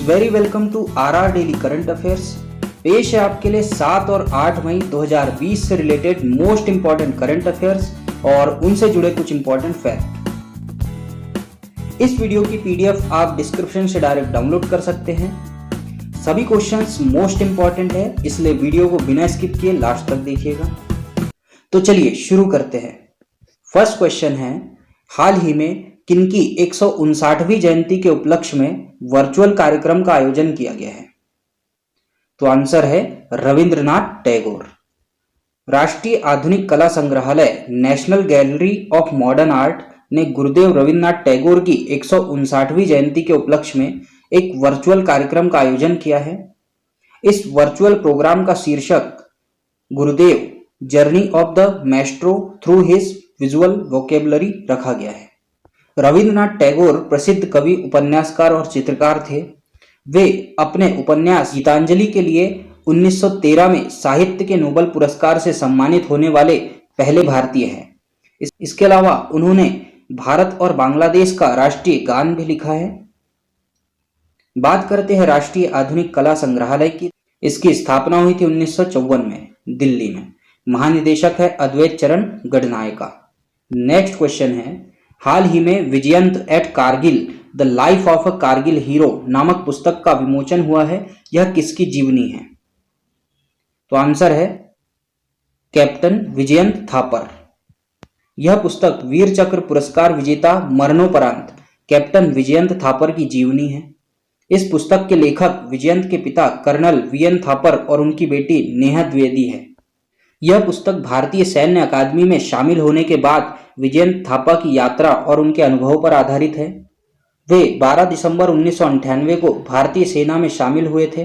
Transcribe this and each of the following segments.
Very welcome to our daily current affairs. पेश है आपके लिए 7 और 8 मई 2020 से related most important current affairs और उनसे जुड़े कुछ इंपॉर्टेंट फैक्ट। इस वीडियो की पीडीएफ आप डिस्क्रिप्शन से डायरेक्ट डाउनलोड कर सकते हैं। सभी क्वेश्चंस मोस्ट इंपॉर्टेंट है, इसलिए वीडियो को बिना स्किप किए लास्ट तक देखिएगा। तो चलिए शुरू करते हैं। फर्स्ट क्वेश्चन है, हाल ही में किनकी 159वीं जयंती के उपलक्ष्य में वर्चुअल कार्यक्रम का आयोजन किया गया है? तो आंसर है रविंद्रनाथ टैगोर। राष्ट्रीय आधुनिक कला संग्रहालय national gallery of modern art ने गुरुदेव रविंद्रनाथ टैगोर की 159वीं जयंती के उपलक्ष्य में एक वर्चुअल कार्यक्रम का आयोजन किया है। इस वर्चुअल प्रोग्राम का शीर्षक गुरुदेव journey of the Maestro through his visual vocabulary रखा गया है। रविंद्रनाथ टैगोर प्रसिद्ध कवि, उपन्यासकार और चित्रकार थे। वे अपने उपन्यास गीतांजलि के लिए 1913 में साहित्य के नोबेल पुरस्कार से सम्मानित होने वाले पहले भारतीय हैं। इसके अलावा उन्होंने भारत और बांग्लादेश का राष्ट्रीय गान भी लिखा है। बात करते हैं राष्ट्रीय आधुनिक कला संग्रहालय की। इसकी स्थापना हुई थी 1954 में दिल्ली में। महानिदेशक है अद्वैत चरण गडनायका। नेक्स्ट क्वेश्चन है, हाल ही में Vijayant at Kargil the life of a Kargil hero नामक पुस्तक का विमोचन हुआ है। यह किसकी जीवनी है? तो आंसर है कैप्टन विजयंत थापर। यह पुस्तक वीर चक्र पुरस्कार विजेता मरणोपरांत कैप्टन विजयंत थापर की जीवनी है। इस पुस्तक के लेखक विजयंत के पिता कर्नल वीएन थापर और उनकी बेटी नेहा द्विवेदी है। यह पुस्तक भारतीय सैन्य अकादमी में शामिल होने के बाद विजयंत थापा की यात्रा और उनके अनुभवों पर आधारित है। वे 12 दिसंबर 1998 को भारतीय सेना में शामिल हुए थे।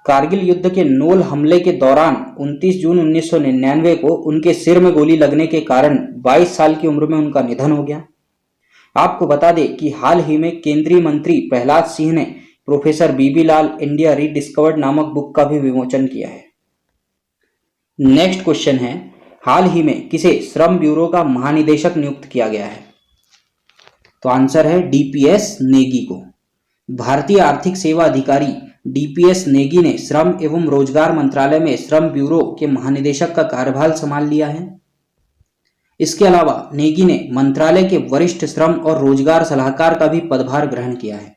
कारगिल युद्ध के नोल हमले के दौरान 29 जून 1999 को उनके सिर में गोली लगने के कारण 22 साल की उम्र में उनका निधन हो गया। आपको बता दें कि हाल ही में केंद्रीय मंत्री प्रहलाद सिंह ने प्रोफेसर बीबी लाल इंडिया रीडिस्कवर्ड नामक बुक का भी विमोचन किया है। नेक्स्ट क्वेश्चन है, हाल ही में किसे श्रम ब्यूरो का महानिदेशक नियुक्त किया गया है? तो आंसर है डीपीएस नेगी को। भारतीय आर्थिक सेवा अधिकारी डीपीएस नेगी ने श्रम एवं रोजगार मंत्रालय में श्रम ब्यूरो के महानिदेशक का कार्यभार संभाल लिया है। इसके अलावा नेगी ने मंत्रालय के वरिष्ठ श्रम और रोजगार सलाहकार का भी पदभार ग्रहण किया है।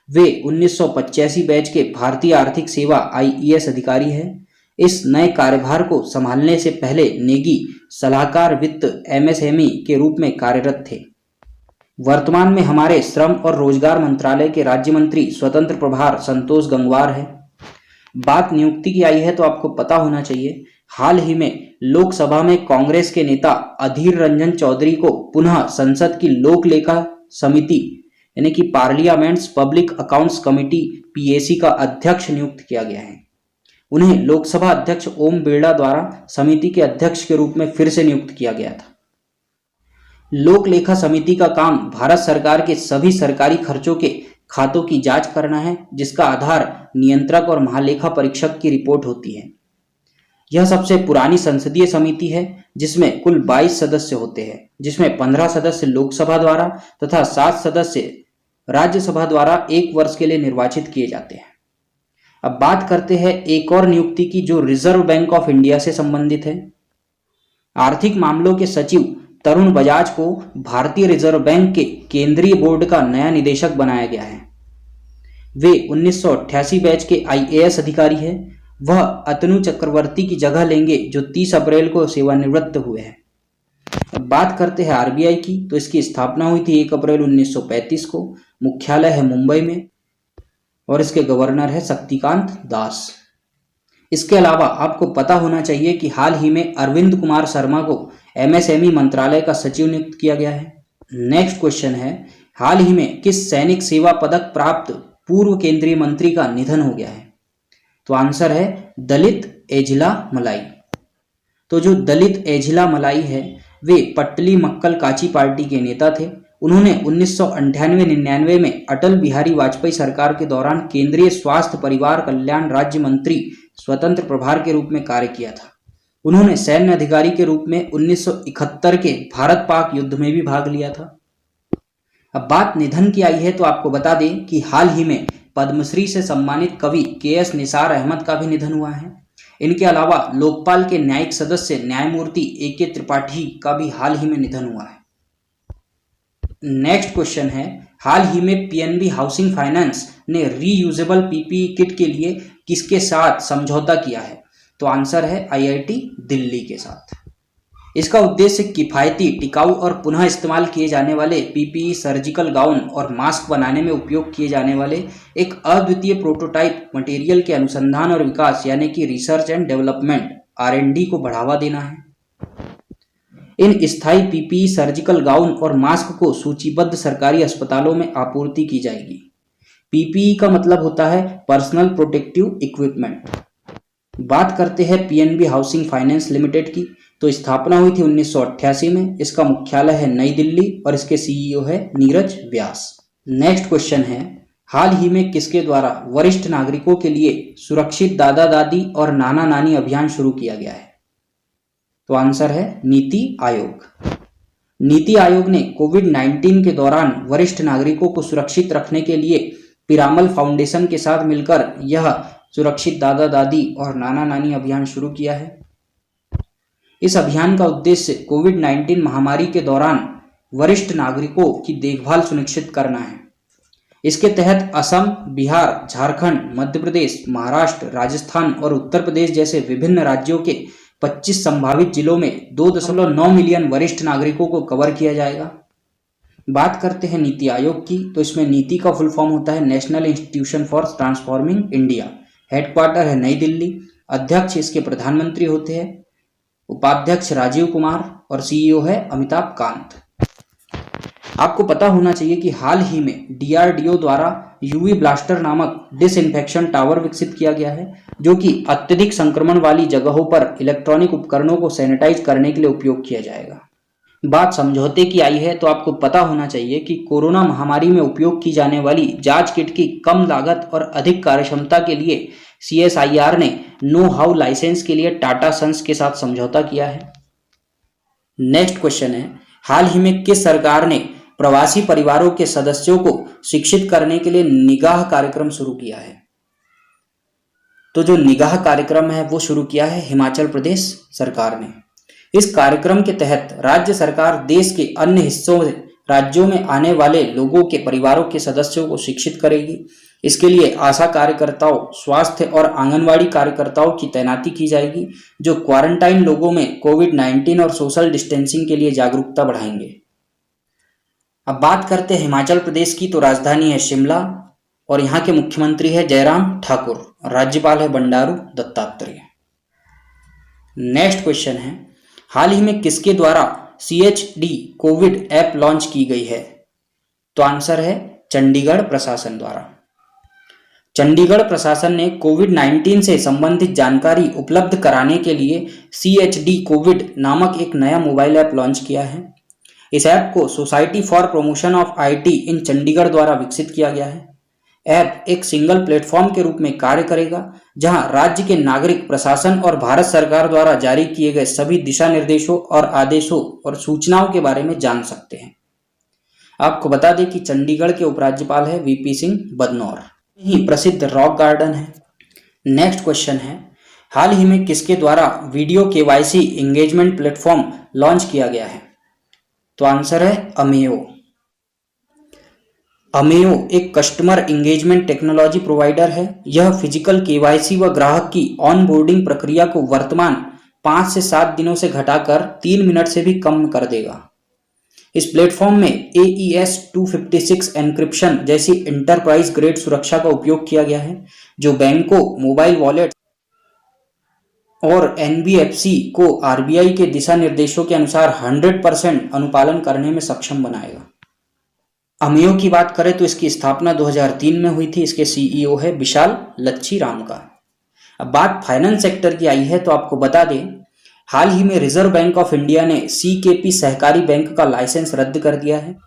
वे 1985 बैच के भारतीय आर्थिक सेवा आईईएस अधिकारी है। इस नए कार्यभार को संभालने से पहले नेगी सलाहकार वित्त एमएसएमई के रूप में कार्यरत थे। वर्तमान में हमारे श्रम और रोजगार मंत्रालय के राज्य मंत्री स्वतंत्र प्रभार संतोष गंगवार है। बात नियुक्ति की आई है तो आपको पता होना चाहिए, हाल ही में लोकसभा में कांग्रेस के नेता अधीर रंजन चौधरी को पुनः संसद की लोक लेखा समिति यानी कि parliaments public accounts committee PAC का अध्यक्ष नियुक्त किया गया है। उन्हें लोकसभा अध्यक्ष ओम बिरला द्वारा समिति के अध्यक्ष के रूप में फिर से नियुक्त किया गया था। लोक लेखा समिति का काम भारत सरकार के सभी सरकारी खर्चों के खातों की जांच करना है, जिसका आधार नियंत्रक और महालेखा परीक्षक की रिपोर्ट होती है। यह सबसे पुरानी संसदीय समिति है जिसमें कुल 22 सदस्य होते हैं, जिसमें 15 सदस्य लोकसभा द्वारा तथा 7 सदस्य राज्यसभा द्वारा 1 वर्ष के लिए निर्वाचित किए जाते हैं। अब बात करते हैं एक और नियुक्ति की जो रिजर्व बैंक ऑफ इंडिया से संबंधित है। आर्थिक मामलों के सचिव तरुण बजाज को भारतीय रिजर्व बैंक के केंद्रीय बोर्ड का नया निदेशक बनाया गया है। वे 1988 बैच के आईएएस अधिकारी हैं। वह अतनु चक्रवर्ती की जगह लेंगे जो 30 अप्रैल को सेवानिवृत्त हुए हैं। अब बात करते हैं आरबीआई की, तो इसकी स्थापना हुई थी 1 अप्रैल 1935 को। मुख्यालय है मुंबई में और इसके गवर्नर है शक्तिकांत दास। इसके अलावा आपको पता होना चाहिए कि हाल ही में अरविंद कुमार शर्मा को एमएसएमई मंत्रालय का सचिव नियुक्त किया गया है। नेक्स्ट क्वेश्चन है, हाल ही में किस सैनिक सेवा पदक प्राप्त पूर्व केंद्रीय मंत्री का निधन हो गया है? तो आंसर है दलित एझिला मलाई। तो जो दलित एझिला मलाई है वे पट्टली मक्कल काची पार्टी के नेता थे। उन्होंने 1998-99 में अटल बिहारी वाजपेयी सरकार के दौरान केंद्रीय स्वास्थ्य परिवार कल्याण राज्य मंत्री स्वतंत्र प्रभार के रूप में कार्य किया था। उन्होंने सैन्य अधिकारी के रूप में 1971 के भारत पाक युद्ध में भी भाग लिया था। अब बात निधन की आई है तो आपको बता दें कि हाल ही में पद्मश्री से सम्मानित कवि के.एस. निसार अहमद का भी निधन हुआ है। इनके अलावा लोकपाल के न्यायिक सदस्य न्यायमूर्ति ए.के. त्रिपाठी का भी हाल ही में निधन हुआ है। नेक्स्ट क्वेश्चन है, हाल ही में पीएनबी हाउसिंग फाइनेंस ने रीयूजेबल पीपीई किट के लिए किसके साथ समझौता किया है? तो आंसर है आईआईटी दिल्ली के साथ। इसका उद्देश्य किफायती, टिकाऊ और पुनः इस्तेमाल किए जाने वाले पीपीई, सर्जिकल गाउन और मास्क बनाने में उपयोग किए जाने वाले एक अद्वितीय प्रोटोटाइप मटेरियल के अनुसंधान और विकास यानी कि रिसर्च एंड डेवलपमेंट आरएनडी को बढ़ावा देना है। इन स्थायी पीपीई, सर्जिकल गाउन और मास्क को सूचीबद्ध सरकारी अस्पतालों में आपूर्ति की जाएगी। पीपीई का मतलब होता है पर्सनल प्रोटेक्टिव इक्विपमेंट। बात करते हैं पीएनबी हाउसिंग फाइनेंस लिमिटेड की, तो स्थापना हुई थी 1988 में। इसका मुख्यालय है नई दिल्ली और इसके सीईओ है नीरज व्यास। नेक्स्ट क्वेश्चन है, हाल ही में किसके द्वारा वरिष्ठ नागरिकों के लिए सुरक्षित दादा दादी और नाना नानी अभियान शुरू किया गया है? तो आंसर है नीति आयोग। नीति आयोग ने कोविड-19 के दौरान वरिष्ठ नागरिकों को सुरक्षित रखने के लिए पिरामल फाउंडेशन के साथ मिलकर यह सुरक्षित दादा दादी और नाना नानी अभियान शुरू किया है। इस अभियान का उद्देश्य कोविड-19 महामारी के दौरान वरिष्ठ नागरिकों की देखभाल सुनिश्चित करना है। इसके तहत असम, बिहार, झारखंड, मध्य प्रदेश, महाराष्ट्र, राजस्थान और उत्तर प्रदेश जैसे विभिन्न राज्यों के 25 संभावित जिलों में 2.9 मिलियन वरिष्ठ नागरिकों को कवर किया जाएगा। बात करते हैं नीति आयोग की, तो इसमें नीति का फुल फॉर्म होता है national institution for transforming India. Headquarter है नई दिल्ली। अध्यक्ष इसके प्रधानमंत्री होते हैं, उपाध्यक्ष राजीव कुमार और सीईओ है अमिताभ कांत। आपको पता होना चाहिए कि हाल ही में डीआरडीओ द्वारा यूवी ब्लास्टर नामक डिसइंफेक्शन टावर विकसित किया गया है, जो कि अत्यधिक संक्रमण वाली जगहों पर इलेक्ट्रॉनिक उपकरणों को सैनिटाइज करने के लिए उपयोग किया जाएगा। बात समझौते की आई है, तो आपको पता होना चाहिए कि कोरोना महामारी में उपयोग की जाने वाली जांच किट की कम लागत और अधिक कार्यक्षमता के लिए सीएसआईआर ने नो हाउ लाइसेंस के लिए टाटा सन्स के साथ समझौता किया है। नेक्स्ट क्वेश्चन है, हाल ही में किस सरकार ने प्रवासी परिवारों के सदस्यों को शिक्षित करने के लिए निगाह कार्यक्रम शुरू किया है? तो जो निगाह कार्यक्रम है वो शुरू किया है हिमाचल प्रदेश सरकार ने। इस कार्यक्रम के तहत राज्य सरकार देश के अन्य हिस्सों से राज्यों में आने वाले लोगों के परिवारों के सदस्यों को शिक्षित करेगी। इसके लिए आशा कार्यकर्ताओं, स्वास्थ्य और आंगनवाड़ी कार्यकर्ताओं की तैनाती की जाएगी, जो क्वारंटाइन लोगों में कोविड-19 और सोशल डिस्टेंसिंग के लिए जागरूकता बढ़ाएंगे। अब बात करते हैं हिमाचल प्रदेश की, तो राजधानी है शिमला और यहाँ के मुख्यमंत्री है जयराम ठाकुर और राज्यपाल है बंडारू दत्तात्रेय। नेक्स्ट क्वेश्चन है, हाल ही में किसके द्वारा CHD कोविड ऐप लॉन्च की गई है? तो आंसर है चंडीगढ़ प्रशासन द्वारा। चंडीगढ़ प्रशासन ने कोविड-19 से संबंधित जानकारी उपलब्ध कराने के लिए CHD कोविड नामक एक नया मोबाइल ऐप लॉन्च किया है। इस ऐप को society for promotion of IT इन चंडीगढ़ द्वारा विकसित किया गया है। ऐप एक सिंगल प्लेटफॉर्म के रूप में कार्य करेगा, जहां राज्य के नागरिक, प्रशासन और भारत सरकार द्वारा जारी किए गए सभी दिशा निर्देशों और आदेशों और सूचनाओं के बारे में जान सकते हैं। आपको बता दें कि चंडीगढ़ के उपराज्यपाल है VP सिंह बदनौर। ही प्रसिद्ध रॉक गार्डन है। नेक्स्ट क्वेश्चन है, हाल ही में किसके द्वारा video KYC engagement platform launch किया गया है? तो आंसर है अमेयो। अमेयो एक कस्टमर एंगेजमेंट टेक्नोलॉजी प्रोवाइडर है। यह फिजिकल KYC व ग्राहक की ऑनबोर्डिंग प्रक्रिया को वर्तमान 5 से 7 दिनों से घटाकर 3 मिनट से भी कम कर देगा। इस प्लेटफॉर्म में AES 256 एन्क्रिप्शन जैसी इंटरप्राइज ग्रेड सुरक्षा का उपयोग किया गया है, जो बैंकों, मोबाइल वॉलेट और NBFC को RBI के दिशा निर्देशों के अनुसार 100% अनुपालन करने में सक्षम बनाएगा। अमेयो की बात करें तो इसकी स्थापना 2003 में हुई थी। इसके CEO है विशाल लच्छी राम का। अब बात फाइनेंस सेक्टर की आई है, तो आपको बता दें, हाल ही में रिजर्व बैंक ऑफ इंडिया ने CKP सहकारी बैंक का लाइसेंस रद्द कर दिया है।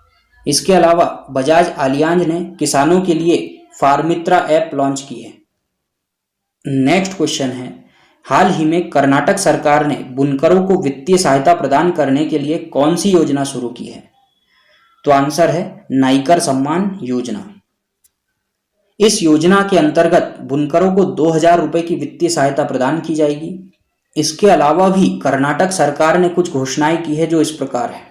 इसके अलावा बजाज आलियांज ने किसानों के लिए फार्मित्रा ऐप लॉन्च की है। नेक्स्ट क्वेश्चन है, हाल ही में कर्नाटक सरकार ने बुनकरों को वित्तीय सहायता प्रदान करने के लिए कौन सी योजना शुरू की है? तो आंसर है नाइकर सम्मान योजना। इस योजना के अंतर्गत बुनकरों को 2,000 रुपए की वित्तीय सहायता प्रदान की जाएगी। इसके अलावा भी कर्नाटक सरकार ने कुछ घोषणाएं की है जो इस प्रकार है।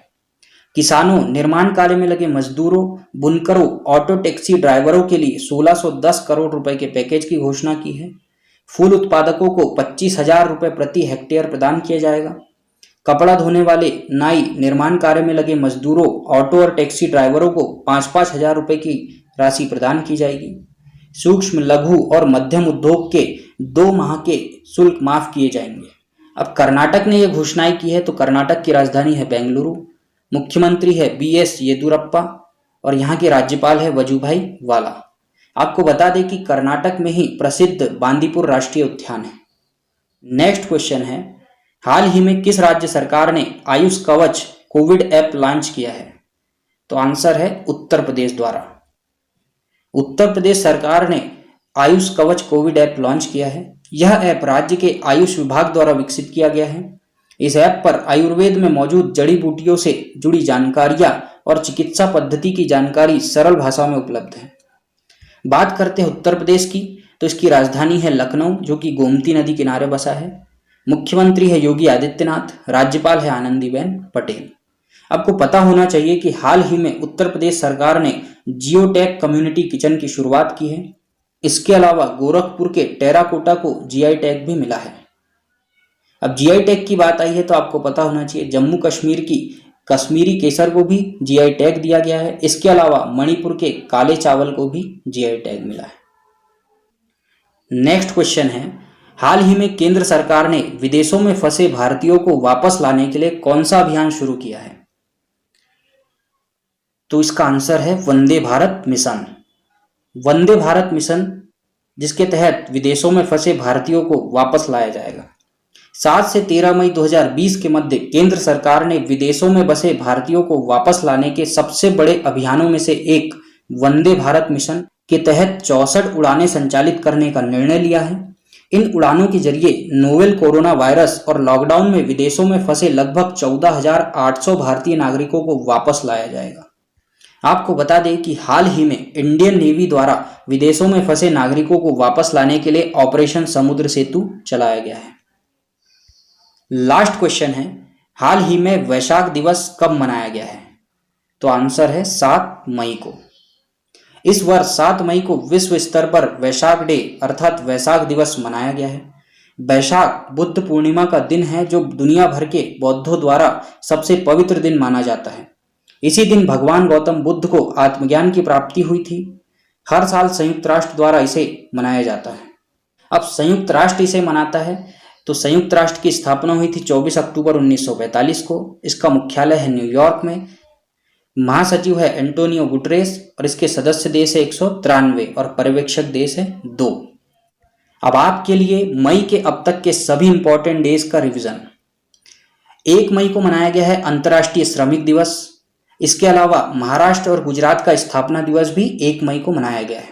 किसानों, निर्माण कार्य में लगे मजदूरों, बुनकरों, ऑटो टैक्सी ड्राइवरों के लिए 1610 करोड़ रुपए के पैकेज की घोषणा की है। फूल उत्पादकों को 25,000 रुपए प्रति हेक्टेयर प्रदान किया जाएगा। कपड़ा धोने वाले, नाई, निर्माण कार्य में लगे मजदूरों, ऑटो और टैक्सी ड्राइवरों को 5-5 हजार रुपए की राशि प्रदान की जाएगी। सूक्ष्म, लघु और मध्यम उद्योग के 2 माह के शुल्क माफ किए जाएंगे। अब कर्नाटक ने यह घोषणाएं की है तो कर्नाटक की राजधानी है बेंगलुरु, मुख्यमंत्री है BS येदियुरप्पा और यहाँ के राज्यपाल है वजुभाई वाला। आपको बता दें कि कर्नाटक में ही प्रसिद्ध बांदीपुर राष्ट्रीय उद्यान है। नेक्स्ट क्वेश्चन है, हाल ही में किस राज्य सरकार ने आयुष कवच कोविड ऐप लॉन्च किया है? तो आंसर है उत्तर प्रदेश द्वारा। उत्तर प्रदेश सरकार ने आयुष कवच कोविड ऐप लॉन्च किया है। यह ऐप राज्य के आयुष विभाग द्वारा विकसित किया गया है। इस ऐप पर आयुर्वेद में मौजूद जड़ी बूटियों से जुड़ी जानकारियां और चिकित्सा पद्धति की जानकारी सरल भाषा में उपलब्ध है। बात करते हैं उत्तर प्रदेश की, तो इसकी राजधानी है लखनऊ, जो कि गोमती नदी किनारे बसा है। मुख्यमंत्री है योगी आदित्यनाथ, राज्यपाल है आनंदीबेन पटेल। आपको पता होना चाहिए कि हाल ही में उत्तर प्रदेश सरकार ने जियोटेक कम्युनिटी किचन की शुरुआत की है। इसके अलावा गोरखपुर के टेराकोटा को GI टैग भी मिला है। अब GI टैग की बात आई है तो आपको पता होना चाहिए जम्मू कश्मीर की कश्मीरी केसर को भी GI टैग दिया गया है। इसके अलावा मणिपुर के काले चावल को भी GI टैग मिला है। नेक्स्ट क्वेश्चन है, हाल ही में केंद्र सरकार ने विदेशों में फंसे भारतीयों को वापस लाने के लिए कौन सा अभियान शुरू किया है? तो इसका आंसर है वंदे भारत मिशन। वंदे भारत मिशन, जिसके तहत विदेशों में फंसे भारतीयों को वापस लाया जाएगा। 7 से 13 मई 2020 के मध्य केंद्र सरकार ने विदेशों में बसे भारतीयों को वापस लाने के सबसे बड़े अभियानों में से एक वंदे भारत मिशन के तहत 64 उड़ानें संचालित करने का निर्णय लिया है। इन उड़ानों के जरिए नोवेल कोरोना वायरस और लॉकडाउन में विदेशों में फंसे लगभग 14,800 भारतीय नागरिकों को वापस लाया जाएगा। आपको बता दें कि हाल ही में इंडियन नेवी द्वारा विदेशों में फंसे नागरिकों को वापस लाने के लिए ऑपरेशन समुद्र सेतु चलाया गया है। लास्ट क्वेश्चन है, हाल ही में वैशाख दिवस कब मनाया गया है? तो आंसर है 7 मई को। इस वर्ष 7 मई को विश्व स्तर पर वैशाख डे अर्थात वैशाख दिवस मनाया गया है। वैशाख बुद्ध पूर्णिमा का दिन है जो दुनिया भर के बौद्धों द्वारा सबसे पवित्र दिन माना जाता है। इसी दिन भगवान गौतम बुद्ध को आत्मज्ञान की प्राप्ति हुई थी। हर साल संयुक्त राष्ट्र द्वारा इसे मनाया जाता है। अब संयुक्त राष्ट्र इसे मनाता है तो संयुक्त राष्ट्र की स्थापना हुई थी 24 अक्टूबर 1945 को। इसका मुख्यालय है न्यूयॉर्क में। महासचिव है एंटोनियो गुटरेस और इसके सदस्य देश है 193 और पर्यवेक्षक देश है 2। अब आपके लिए मई के अब तक के सभी इंपॉर्टेंट डेज का रिवीजन। 1 मई को मनाया गया है अंतर्राष्ट्रीय श्रमिक दिवस। इसके अलावा महाराष्ट्र और गुजरात का स्थापना दिवस भी 1 मई को मनाया गया है।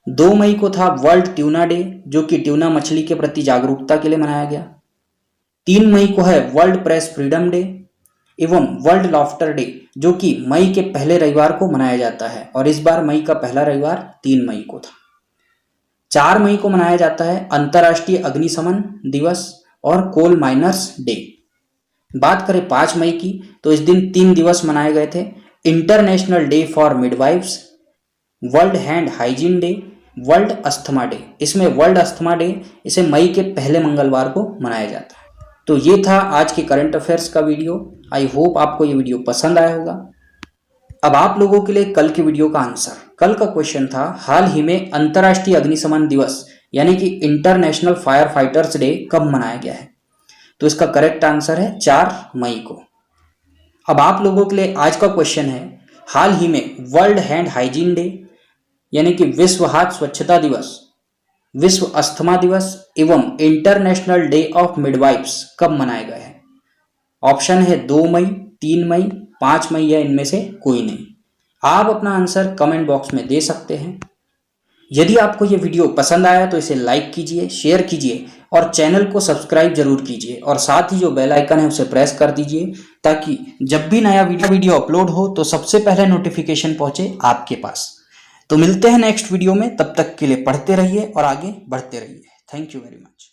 2 मई को था वर्ल्ड ट्यूना डे, जो कि ट्यूना मछली के प्रति जागरूकता के लिए मनाया गया। 3 मई को है वर्ल्ड प्रेस फ्रीडम डे एवं वर्ल्ड लॉफ्टर डे, जो कि मई के पहले रविवार को मनाया जाता है और इस बार मई का पहला रविवार 3 मई को था। 4 मई को मनाया जाता है अंतर्राष्ट्रीय अग्निशमन दिवस और कोल माइनर्स डे। बात करें 5 मई की तो इस दिन 3 दिवस मनाए गए थे। International day for midwives, world hand hygiene day, world asthma day. इसमें वर्ल्ड अस्थमा डे इसे मई के पहले मंगलवार को मनाया जाता है। तो ये था आज के करंट अफेयर्स का वीडियो। आई होप आपको ये वीडियो पसंद आया होगा। अब आप लोगों के लिए कल के वीडियो का आंसर। कल का क्वेश्चन था, हाल ही में अंतर्राष्ट्रीय अग्निशमन दिवस यानी कि इंटरनेशनल फायर फाइटर्स डे कब मनाया गया है? तो इसका करेक्ट आंसर है 4 मई को। अब आप लोगों के लिए आज का क्वेश्चन है, हाल ही में वर्ल्ड हैंड हाइजीन डे यानी कि विश्व हाथ स्वच्छता दिवस, विश्व अस्थमा दिवस एवं इंटरनेशनल डे ऑफ मिडवाइफ्स कब मनाए गए हैं? ऑप्शन है 2 मई, 3 मई, 5 मई या इनमें से कोई नहीं। आप अपना आंसर कमेंट बॉक्स में दे सकते हैं। यदि आपको ये वीडियो पसंद आया तो इसे लाइक कीजिए, शेयर कीजिए और चैनल को सब्सक्राइब जरूर कीजिए और साथ ही जो बेल आइकन है उसे प्रेस कर दीजिए ताकि जब भी नया वीडियो अपलोड हो तो सबसे पहले नोटिफिकेशन पहुंचे आपके पास। तो मिलते हैं नेक्स्ट वीडियो में, तब तक के लिए पढ़ते रहिए और आगे बढ़ते रहिए। Thank you very much.